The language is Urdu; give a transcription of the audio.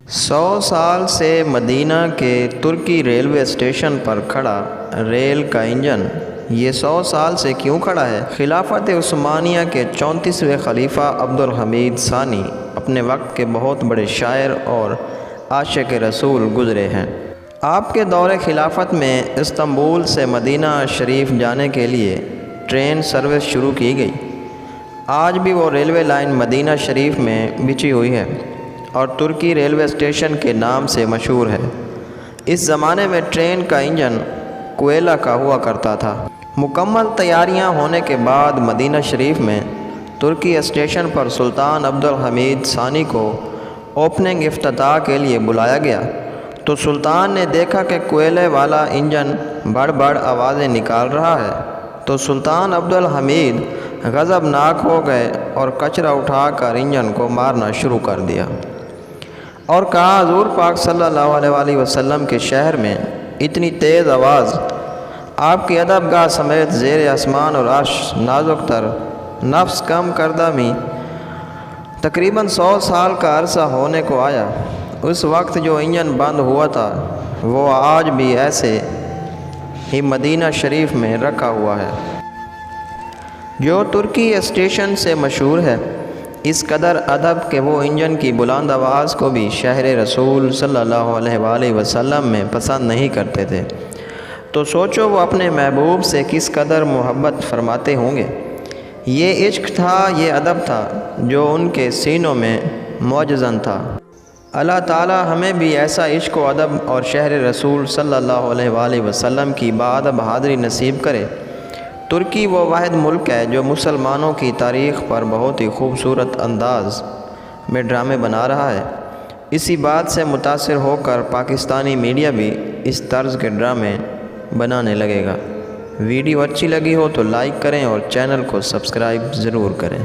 100 سال سے مدینہ کے ترکی ریلوے اسٹیشن پر کھڑا ریل کا انجن یہ 100 سال سے کیوں کھڑا ہے؟ خلافت عثمانیہ کے 34ویں خلیفہ عبدالحمید ثانی اپنے وقت کے بہت بڑے شاعر اور عاشق رسول گزرے ہیں۔ آپ کے دور خلافت میں استنبول سے مدینہ شریف جانے کے لیے ٹرین سروس شروع کی گئی۔ آج بھی وہ ریلوے لائن مدینہ شریف میں بچھی ہوئی ہے اور ترکی ریلوے اسٹیشن کے نام سے مشہور ہے۔ اس زمانے میں ٹرین کا انجن کوئلہ کا ہوا کرتا تھا۔ مکمل تیاریاں ہونے کے بعد مدینہ شریف میں ترکی اسٹیشن پر سلطان عبدالحمید ثانی کو اوپننگ افتتاح کے لیے بلایا گیا تو سلطان نے دیکھا کہ کوئلے والا انجن بڑھ بڑھ آوازیں نکال رہا ہے تو سلطان عبدالحمید غضبناک ہو گئے اور کچرا اٹھا کر انجن کو مارنا شروع کر دیا اور کہا، حضور پاک صلی اللہ علیہ وآلہ وسلم کے شہر میں اتنی تیز آواز، آپ کی ادب گاہ سمیت زیر آسمان اور عرش نازک تر نفس کم کردہ میں تقریباً 100 سال کا عرصہ ہونے کو آیا۔ اس وقت جو انجن بند ہوا تھا وہ آج بھی ایسے ہی مدینہ شریف میں رکھا ہوا ہے، جو ترکی اسٹیشن سے مشہور ہے۔ اس قدر ادب کہ وہ انجن کی بلند آواز کو بھی شہر رسول صلی اللہ علیہ وآلہ وسلم میں پسند نہیں کرتے تھے، تو سوچو وہ اپنے محبوب سے کس قدر محبت فرماتے ہوں گے۔ یہ عشق تھا، یہ ادب تھا جو ان کے سینوں میں معجزن تھا۔ اللہ تعالی ہمیں بھی ایسا عشق و ادب اور شہر رسول صلی اللہ علیہ وآلہ وسلم کی باادب حاضری نصیب کرے۔ ترکی وہ واحد ملک ہے جو مسلمانوں کی تاریخ پر بہت ہی خوبصورت انداز میں ڈرامے بنا رہا ہے۔ اسی بات سے متاثر ہو کر پاکستانی میڈیا بھی اس طرز کے ڈرامے بنانے لگے گا۔ ویڈیو اچھی لگی ہو تو لائک کریں اور چینل کو سبسکرائب ضرور کریں۔